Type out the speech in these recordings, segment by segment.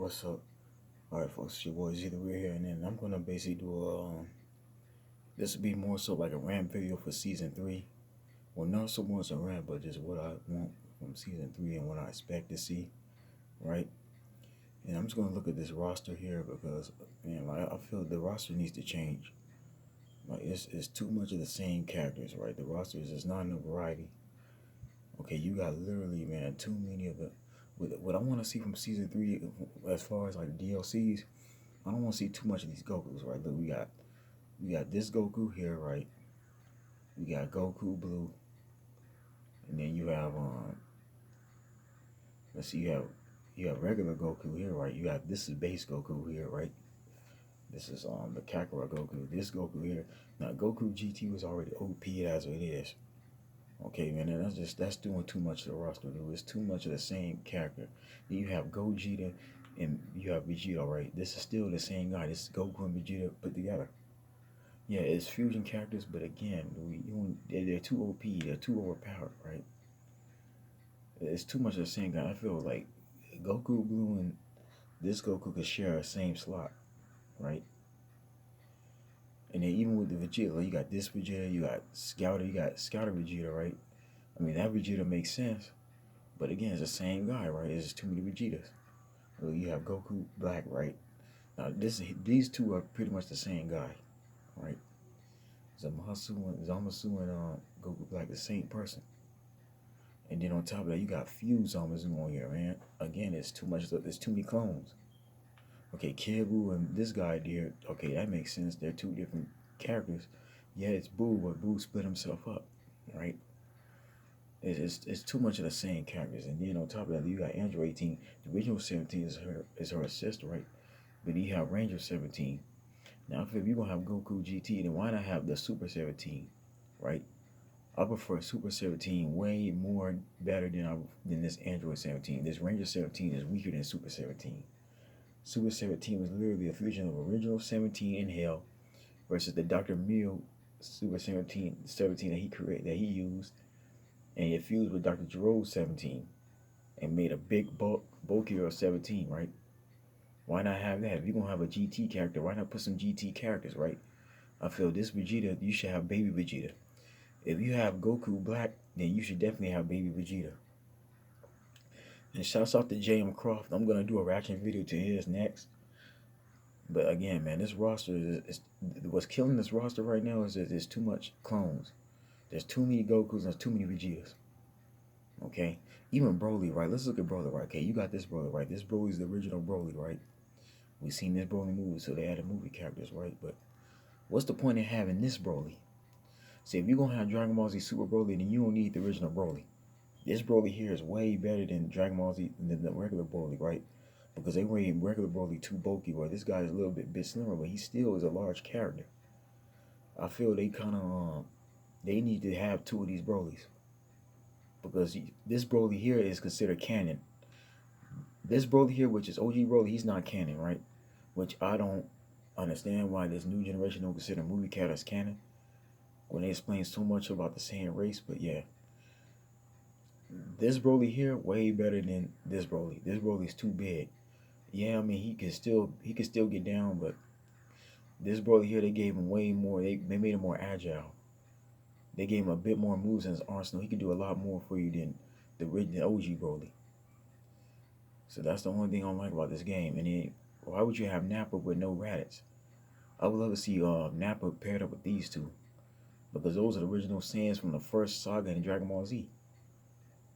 What's up? Alright, folks, it's your boy Z We're here, and then I'm gonna basically do this will be more so like a rant video for season 3. Well, not so much a rant, but just what I want from season 3 and what I expect to see, right? And I'm just gonna look at this roster here because, man, like, I feel the roster needs to change. Like, it's too much of the same characters, right? The roster is just not enough variety. Okay, you got literally, man, too many of the. What I want to see from season 3, as far as like DLCs, I don't want to see too much of these Gokus, right? Look, we got this Goku here, right? We got Goku Blue, and then you have let's see, you have regular Goku here, right? You got this is base Goku here, right? This is the Kakarot Goku. This Goku here. Now Goku GT was already OP as it is. Okay, man, and that's doing too much to the roster, dude. It's too much of the same character. Then you have Gogeta and you have Vegeta, right? This is still the same guy. This is Goku and Vegeta put together. Yeah, it's fusion characters, but again, they're too OP. They're too overpowered, right? It's too much of the same guy. I feel like Goku Blue and this Goku could share a same slot, right? And then even with the Vegeta, like you got this Vegeta, you got Scouter Vegeta, right? I mean, that Vegeta makes sense, but again, it's the same guy, right? It's just too many Vegetas. Well, you have Goku Black, right? Now, these two are pretty much the same guy, right? Zamasu and Goku Black, the same person. And then on top of that, you got Fuse Zamasu on here, man. Again, it's too much. There's too many clones. Okay, Kid Buu and this guy here. Okay, that makes sense. They're two different characters. Yeah, it's Buu, but Buu split himself up, right? It's too much of the same characters. And then on top of that, you got Android 18. The original 17 is her sister, right? But you have Ranger 17. Now, if you're gonna have Goku GT, then why not have the Super 17, right? I prefer Super 17 way more better than this Android 17. This Ranger 17 is weaker than Super 17. Super 17 was literally a fusion of original 17 in Hell versus the Dr. Mew Super 17 that he used, and it fused with Dr. Gero's 17 and made a big bulkier 17, right? Why not have that? If you're gonna have a GT character, why not put some GT characters, right? I feel this Vegeta, you should have baby Vegeta. If you have Goku Black, then you should definitely have baby Vegeta. And shouts out to J.M. Croft. I'm gonna do a reaction video to his next. But again, man, this roster is what's killing this roster right now is that there's too much clones. There's too many Gokus and there's too many Vegetas. Okay? Even Broly, right? Let's look at Broly, right? Okay, you got this Broly, right? This Broly's the original Broly, right? We've seen this Broly movie, so they added movie characters, right? But what's the point in having this Broly? See, if you're gonna have Dragon Ball Z Super Broly, then you don't need the original Broly. This Broly here is way better than Dragon Ball Z than the regular Broly, right? Because they made regular Broly too bulky, where this guy is a little bit slimmer, but he still is a large character. I feel they kind of they need to have two of these Brolys because this Broly here is considered canon. This Broly here, which is OG Broly, he's not canon, right? Which I don't understand why this new generation don't consider movie characters canon when they explain so much about the same race. But yeah, this Broly here way better than this Broly. This Broly's too big. Yeah, I mean he can still get down, but this Broly here they gave him way more. They made him more agile. They gave him a bit more moves in his arsenal. He can do a lot more for you than the OG Broly. So that's the only thing I don't like about this game. And then why would you have Nappa with no Raditz? I would love to see Nappa paired up with these two, because those are the original Saiyans from the first saga in Dragon Ball Z,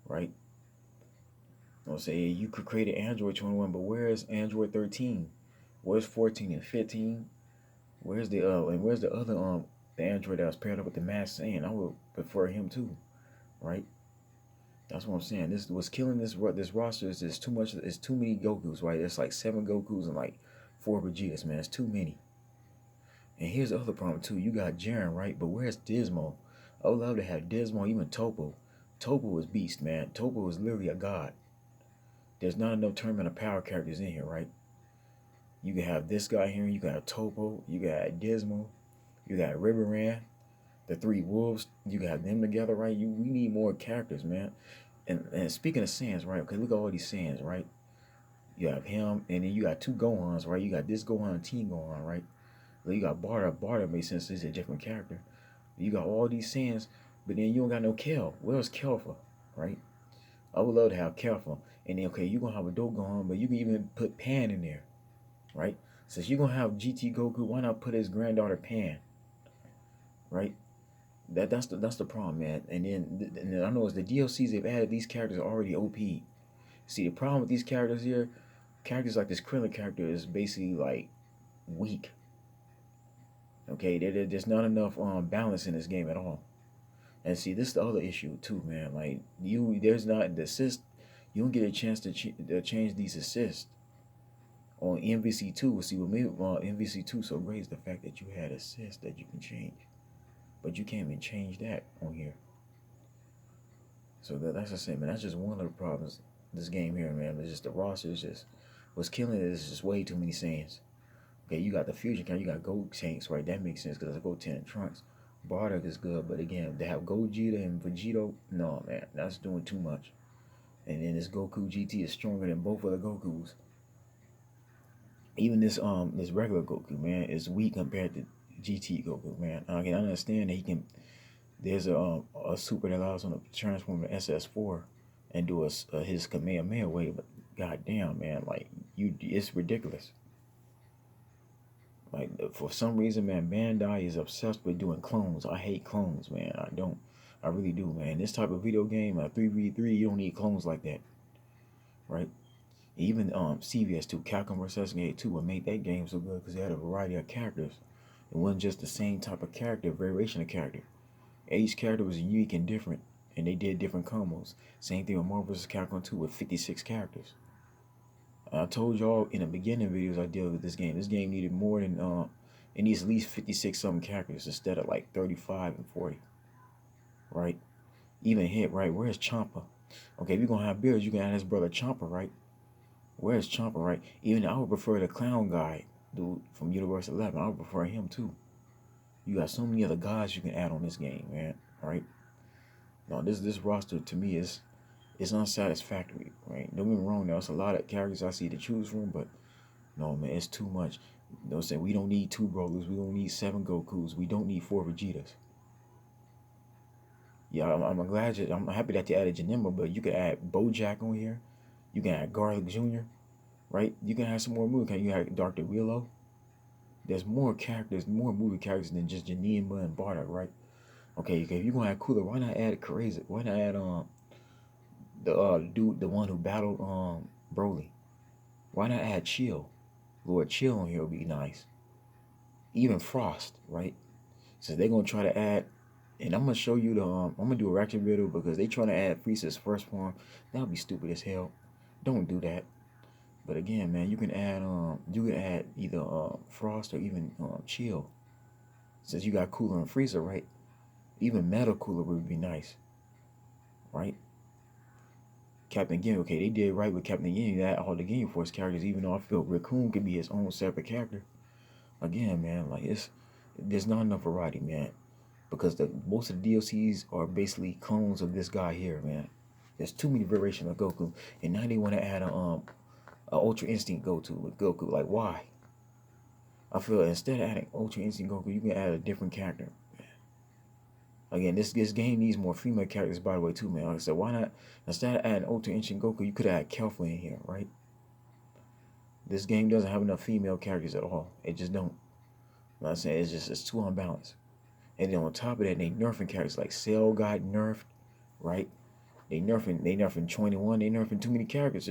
right? I'll say you could create an Android 21, but where's Android 13? Where's 14 and 15? Where's the other the Android that was paired up with the Masked Saiyan? I would prefer him too, right? That's what I'm saying. This what's killing this roster is there's too much. It's too many Gokus, right? It's like 7 Gokus and like 4 Vegetas, man. It's too many. And here's the other problem too. You got Jiren, right? But where's Dismo? I would love to have Dismo, even Topo. Topo is beast, man. Topo is literally a god. There's not enough tournament of power characters in here, right? You can have this guy here. You got Topo. You got Dismo. You got Riveran. The 3 wolves. You got them together, right? We need more characters, man. And speaking of Saiyans, right? Okay, look at all these Saiyans, right? You have him, and then you got two Gohans, right? You got this Gohan and Teen Gohan, right? Then you got Bardock. Bardock makes sense. He's a different character. You got all these Saiyans, but then you don't got no Kel. Where's Kel for, right? I would love to have Kel for. And then, okay, you're going to have a Dope Gohan, but you can even put Pan in there, right? Since you're going to have GT Goku, why not put his granddaughter Pan, right? That's the problem, man. And then I know it's the DLCs they've added. These characters are already OP. See, the problem with these characters here, characters like this Krillin character is basically like weak. Okay, there's not enough balance in this game at all. And see, this is the other issue too, man. Like there's not the assist. You don't get a chance to change these assists on MVC2. See, what made MVC2 so great is the fact that you had assists that you can change, but you can't even change that on here. So that's the same, man. That's just one of the problems this game here, man. It's just the roster is just what's killing it is just way too many Saiyans. Okay, you got the fusion count, you got Gold Tanks, right? That makes sense because it's Goten and Trunks. Bardock is good, but again, they have Gogeta and Vegito. No, man, that's doing too much. And then this Goku GT is stronger than both of the Gokus. Even this regular Goku, man, is weak compared to GT Goku, man. I can understand that he can. There's a super that allows him to transform to SS4 and do his Kamehameha wave, but goddamn, man, like it's ridiculous. Like, for some reason, man, Bandai is obsessed with doing clones. I hate clones, man. I really do, man. This type of video game, 3v3, you don't need clones like that, right? Even CVS2, Capcom vs. SNK 2, what made that game so good because they had a variety of characters. It wasn't just the same type of character, variation of character. Each character was unique and different, and they did different combos. Same thing with Marvel vs. Capcom 2 with 56 characters. I told y'all in the beginning videos I did with this game. This game needed more than it needs at least 56 something characters instead of like 35 and 40. Right? Even Hit, right? Where's Champa? Okay, if you're gonna have Beerus, you can add his brother Champa, right? Where's Champa, right? Even I would prefer the clown guy, dude from Universe 11. I would prefer him too. You got so many other guys you can add on this game, man. Right? No, this roster to me is it's unsatisfactory, right? Don't get me wrong, there's a lot of characters I see to choose from, but no, man, it's too much. You know what I'm saying? We don't need 2 Brothers. We don't need 7 Gokus. We don't need 4 Vegetas. Yeah, I'm happy that you added Janemba, but you could add Bojack on here. You can add Garlic Jr., right? You can add some more movie characters. You have Dr. Willow. There's more characters, more movie characters than just Janemba and Bardock, right? Okay, if you're gonna add Cooler, why not add Crazy? Why not add the dude, the one who battled Broly? Why not add Chill? Lord Chill on here would be nice. Even Frost, right? So they're gonna try to add, and I'm gonna show you the I'm gonna do a reaction video because they trying to add Frieza's first form. That would be stupid as hell. Don't do that. But again, man, you can add either Frost or even Chill. Since you got Cooler and Frieza, right? Even Metal Cooler would be nice, right? Captain Ginyu, okay, they did right with Captain Ginyu, that all the Ginyu Force characters, even though I feel Raccoon could be his own separate character. Again, man, like there's not enough variety, man. Because most of the DLCs are basically clones of this guy here, man. There's too many variations of Goku. And now they want to add a Ultra Instinct Goku. Like, why? I feel instead of adding Ultra Instinct Goku, you can add a different character. Again, this game needs more female characters, by the way, too, man. Like I said, why not, instead of adding Ultra Instinct Goku, you could add Kelfa in here, right? This game doesn't have enough female characters at all. It just don't. Like I'm saying, it's too unbalanced. And then on top of that, they nerfing characters like Cell got nerfed, right? They nerfing 21, they nerfing too many characters.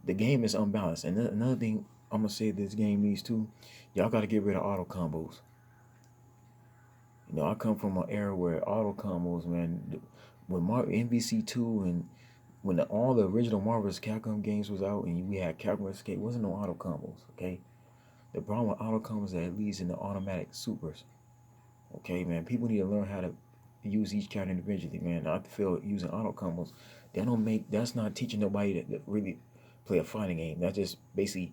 The game is unbalanced. And another thing I'm gonna say this game needs too, y'all gotta get rid of auto combos. You know, I come from an era where auto combos, man, when MVC2 and when all the original Marvel vs. Capcom games was out and we had Capcom vs. Capcom, wasn't no auto combos, okay? The problem with auto combos is that it leads into automatic supers. Okay, man, people need to learn how to use each character individually, man. I feel using auto combos, that's not teaching nobody to really play a fighting game. That's just basically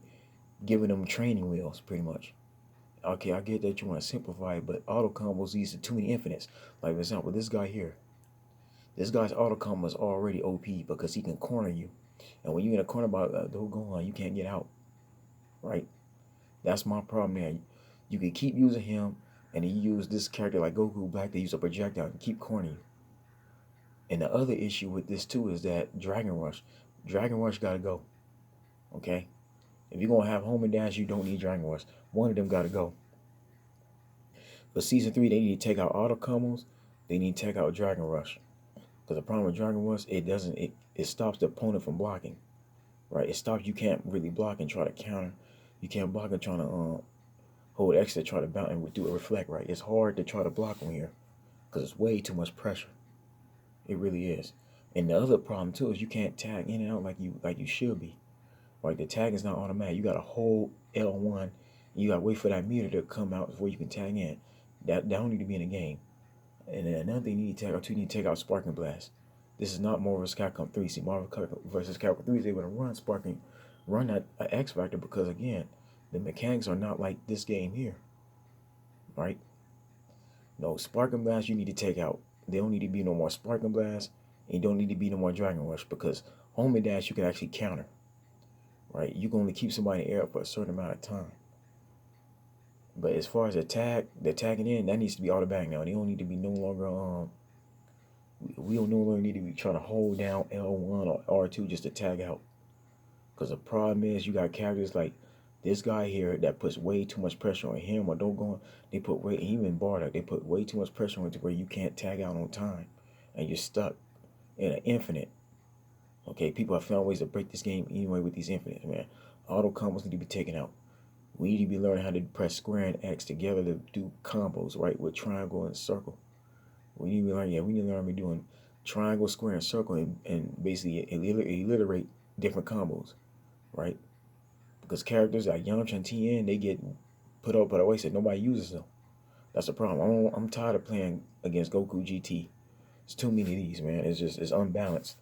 giving them training wheels, pretty much. Okay, I get that you want to simplify it, but auto combos leads to too many infinites. Like, for example, this guy here. This guy's auto combo is already OP because he can corner you. And when you're in a corner by the Gohan, you can't get out, right? That's my problem there. You can keep using him, and then you use this character like Goku Black to use a projectile and keep cornering you. And the other issue with this too is that Dragon Rush gotta go. Okay? If you're gonna have home and dash, you don't need Dragon Rush. One of them gotta go. For season 3, they need to take out auto combos. They need to take out Dragon Rush. Because the problem with Dragon Rush, it stops the opponent from blocking. Right? It stops, you can't really block and try to counter. You can't block and try to hold X to try to bounce and do a reflect, right? It's hard to try to block on here because it's way too much pressure. It really is. And the other problem too is you can't tag in and out like you should be. Right? The tag is not automatic. You gotta hold L1. You gotta wait for that meter to come out before you can tag in. That don't need to be in the game. And then another thing you need to take out too, you need to take out Sparking Blast. This is not Marvel vs. Capcom 3. See, Marvel vs. Capcom 3 is able to run that X Factor because again, the mechanics are not like this game here. Right? No, Sparking Blast you need to take out. There don't need to be no more Sparking Blast, and you don't need to be no more Dragon Rush because home and dash you can actually counter. Right? You can only keep somebody in the air for a certain amount of time. But as far as the tagging in, that needs to be automatic now. They don't need to be no longer we don't no longer need to be trying to hold down L1 or R2 just to tag out. Because the problem is you got characters like this guy here that puts way too much pressure on him or don't go on. They put way, even Bardock, they put way too much pressure on it to where you can't tag out on time. And you're stuck in an infinite. Okay, people have found ways to break this game anyway with these infinites, man. Auto combos need to be taken out. We need to be learning how to press square and X together to do combos, right, with triangle and circle. We need to learn, we need to learn how to be doing triangle, square, and circle and basically alliterate different combos, right? Because characters like Yamcha and Tien, they get put up by the way, said nobody uses them. That's the problem. I'm tired of playing against Goku GT. It's too many of these, man. It's unbalanced.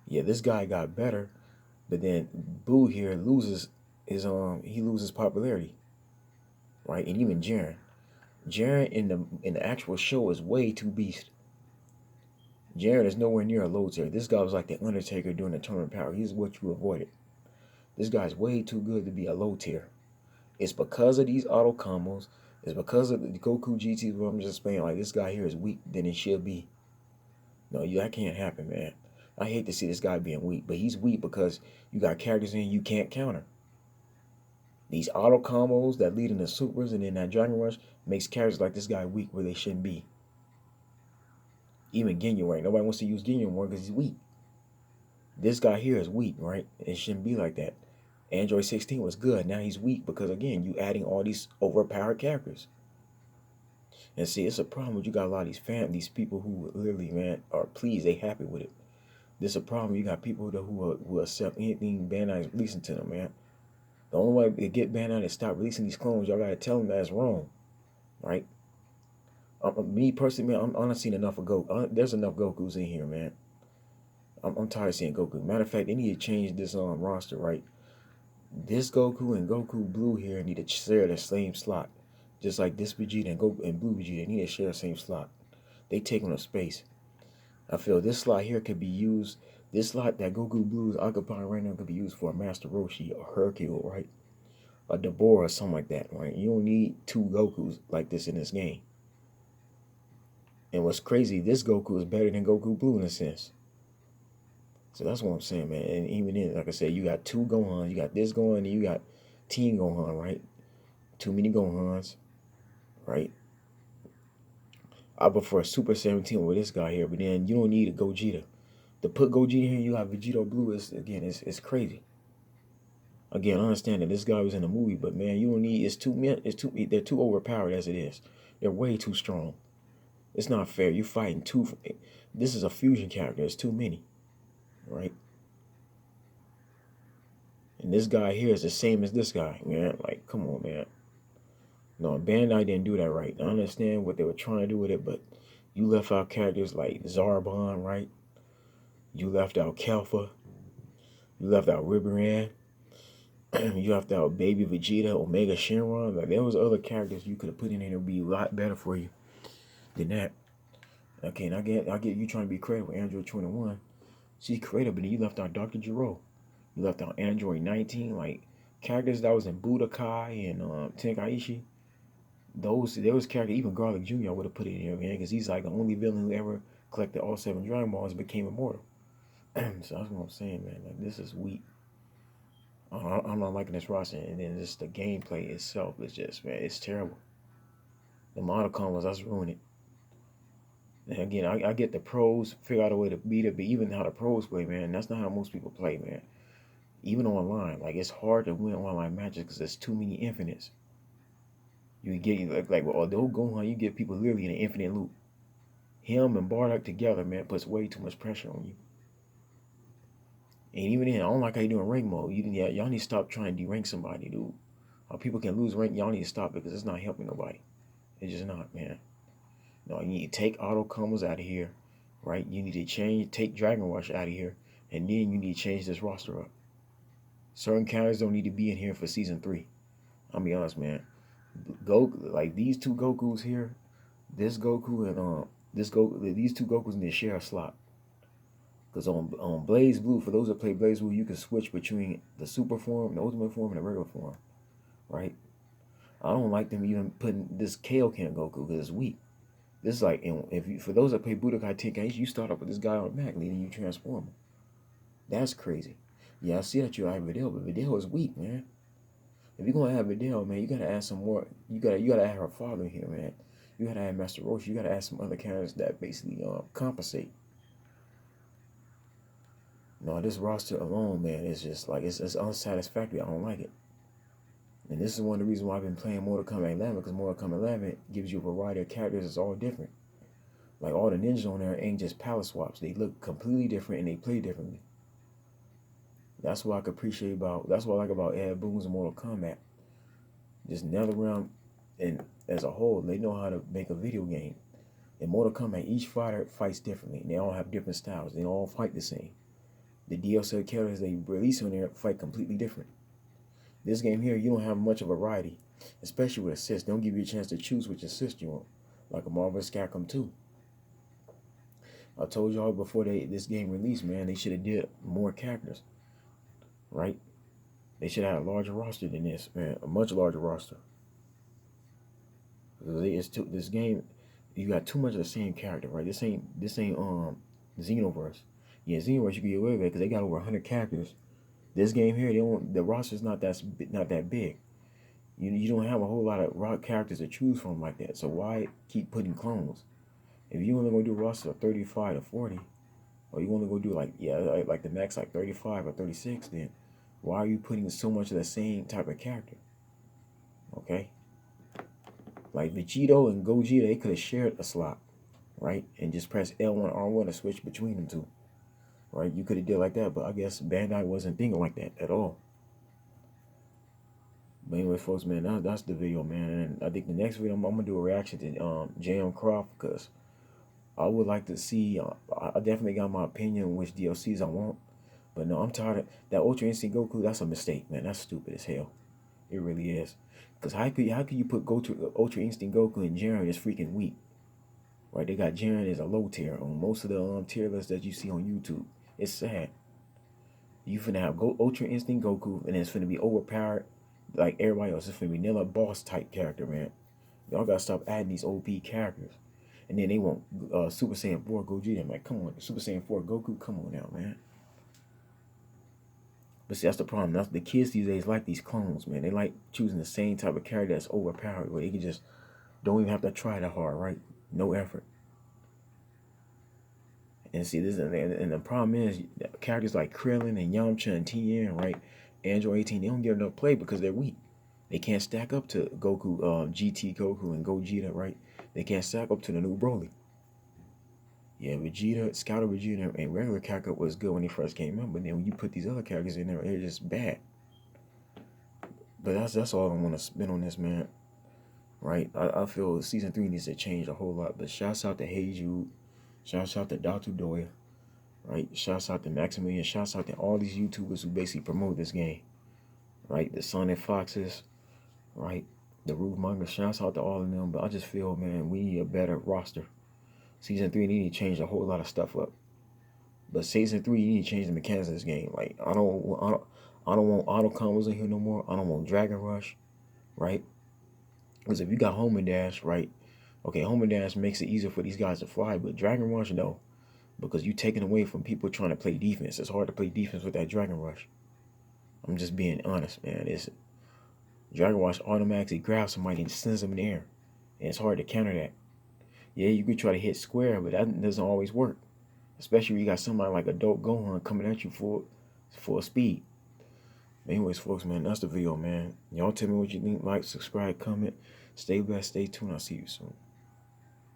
Yeah, this guy got better, but then Boo here loses he loses popularity, right? And even Jiren in the actual show is way too beast. Jiren is nowhere near a low tier. This guy was like the Undertaker during the tournament power. He's what you avoided. This guy's way too good to be a low tier. It's because of these auto combos. It's because of the Goku GT. What I'm just explaining, like this guy here is weak than it should be. No, that can't happen, man. I hate to see this guy being weak, but he's weak because you got characters in you can't counter. These auto combos that lead into supers and then that Dragon Rush makes characters like this guy weak where they shouldn't be. Even Ginyu, right? Nobody wants to use Ginyu more because he's weak. This guy here is weak, right? It shouldn't be like that. Android 16 was good. Now he's weak because, again, you adding all these overpowered characters. And see, it's a problem with you got a lot of these people who literally, man, are pleased. They happy with it. This is a problem. You got people who accept anything Bandai is releasing to them, man. The only way to get Bandai to stop releasing these clones, y'all got to tell them that's wrong, right? Me personally, man, I'm not seeing enough of Goku. There's enough Gokus in here, man. I'm tired of seeing Goku. Matter of fact, they need to change this roster, right? This Goku and Goku Blue here need to share the same slot. Just like this Vegeta and Goku and Blue Vegeta, they need to share the same slot. They take on a space. I feel this slot here could be used. This slot that Goku Blue is occupying right now could be used for a Master Roshi or Hercule, right? A Deborah or something like that, right? You don't need two Gokus like this in this game. And what's crazy, this Goku is better than Goku Blue in a sense. So that's what I'm saying, man. And even then, like I said, you got two Gohans. You got this Gohan and you got Teen Gohan, right? Too many Gohans, right? I prefer Super 17 with this guy here, but then you don't need a Gogeta. To put Gogeta here, you have Vegeta Blue. It's crazy. Again, I understand that this guy was in a movie, but man, you don't need. They're too overpowered as it is. They're way too strong. It's not fair. You're fighting two. This is a fusion character. It's too many, right? And this guy here is the same as this guy, man. Like, come on, man. No, Bandai didn't do that right. I understand what they were trying to do with it, but you left out characters like Zarbon, right? You left out Kelpha. You left out Riberan. You left out Baby Vegeta, Omega Shenron. Like, there was other characters you could have put in there that would be a lot better for you than that. Okay, and I get you trying to be credible with Android 21, She's creative, but then you left out Dr. Gero. You left out Android 19, like characters that was in Budokai and Tenkaichi. Those characters, even Garlic Jr. I would have put it in here, man, because he's like the only villain who ever collected all 7 Dragon Balls and became immortal. So that's what I'm saying, man. Like, this is weak. I'm not liking this roster, and then just the gameplay itself is just, man, it's terrible. The model combos, that's ruining it. And again, I get the pros figure out a way to beat it, but even how the pros play, man, that's not how most people play, man. Even online, like it's hard to win online matches because there's too many infinites. You get like although Gohan, you get people literally in an infinite loop. Him and Bardock together, man, puts way too much pressure on you. And even then, I don't like how you doing rank mode. Y'all need to stop trying to derank somebody, dude. How people can lose rank, y'all need to stop it because it's not helping nobody. It's just not, man. No, you need to take auto combos out of here, right? You need to take Dragon Rush out of here, and then you need to change this roster up. Certain characters don't need to be in here for season 3. I'll be honest, man. Like these two Gokus here, this Goku and these two Gokus need to share a slot. Because on Blaze Blue, for those that play Blaze Blue, you can switch between the super form, the ultimate form, and the regular form, right? I don't like them even putting this Kaioken Goku because it's weak. This is like, for those that play Budokai Tenkaichi, you start up with this guy automatically, and you transform him. That's crazy. Yeah, I see that you add Videl, but Videl is weak, man. If you're gonna add Videl, man, you gotta add some more. You gotta add her father here, man. You gotta add Master Roshi. You gotta add some other characters that basically compensate. No, this roster alone, man, is just like it's unsatisfactory. I don't like it. And this is one of the reasons why I've been playing Mortal Kombat 11, because Mortal Kombat 11 gives you a variety of characters that's all different. Like all the ninjas on there ain't just palette swaps. They look completely different and they play differently. That's what I could appreciate that's what I like about Ed Boon's Mortal Kombat. Just NetherRealm and as a whole, they know how to make a video game. In Mortal Kombat, each fighter fights differently. And they all have different styles. They all fight the same. The DLC characters they release on there fight completely different. This game here, you don't have much of a variety, especially with assists. They don't give you a chance to choose which assist you want, like a Marvel Capcom 2. I told y'all before this game released, man, they should have did more characters, right? They should have had a larger roster than this, man, a much larger roster. This game, you got too much of the same character, right? This ain't Xenoverse. Yeah, Xenoverse you can get away with it because they got over 100 characters. This game here, the roster's not that big. You don't have a whole lot of rock characters to choose from like that. So why keep putting clones? If you only gonna do a roster of 35 to 40, or you only gonna do like the max like 35 or 36, then why are you putting so much of the same type of character? Okay, like Vegito and Gogeta, they could have shared a slot, right, and just press L1 R1 to switch between them two. Right, you could have did like that, but I guess Bandai wasn't thinking like that at all. But anyway, folks, man, that's the video, man. And I think the next video I'm gonna do a reaction to J.M. Croft because I would like to see. I definitely got my opinion on which DLCs I want, but no, I'm tired of that Ultra Instinct Goku. That's a mistake, man. That's stupid as hell. It really is. Because how could you put Ultra Instinct Goku and Jiren is freaking weak? Right, they got Jiren as a low tier on most of the tier lists that you see on YouTube. It's sad. You finna have Ultra Instinct Goku, and it's finna be overpowered like everybody else. It's finna be vanilla boss type character, man. Y'all gotta stop adding these OP characters. And then they want Super Saiyan 4 Gogeta. I'm like, come on, Super Saiyan 4 Goku, come on now, man. But see, that's the problem. The kids these days like these clones, man. They like choosing the same type of character that's overpowered, where they can just don't even have to try that hard, right? No effort. And see, and the problem is characters like Krillin and Yamcha and Tien, right? Android 18, they don't get enough play because they're weak. They can't stack up to Goku, GT Goku and Gogeta, right? They can't stack up to the new Broly. Yeah, Vegeta, Scouter Vegeta, and regular Kakarot was good when he first came out, but then when you put these other characters in there, they're just bad. But that's all I want to spin on this, man. Right? I feel season 3 needs to change a whole lot. But shouts out to Heiju. Shouts out to Dr. Doya, right? Shouts out to Maximilian. Shouts out to all these YouTubers who basically promote this game, right? The Sonic Foxes, right? The Roofmongers. Shouts out to all of them. But I just feel, man, we need a better roster. Season 3 need to change a whole lot of stuff up. But season 3, you need to change the mechanics of this game. Like I don't want auto combos in here no more. I don't want Dragon Rush, right? Because if you got home and dash, right? Okay, home and dash makes it easier for these guys to fly, but Dragon Rush, no, because you taking away from people trying to play defense. It's hard to play defense with that Dragon Rush. I'm just being honest, man. It's Dragon Rush automatically grabs somebody and sends them in the air, and it's hard to counter that. Yeah, you could try to hit square, but that doesn't always work. Especially when you got somebody like Adult Gohan coming at you full speed. Anyways, folks, man, that's the video, man. Y'all tell me what you think. Like, subscribe, comment. Stay blessed, stay tuned. I'll see you soon.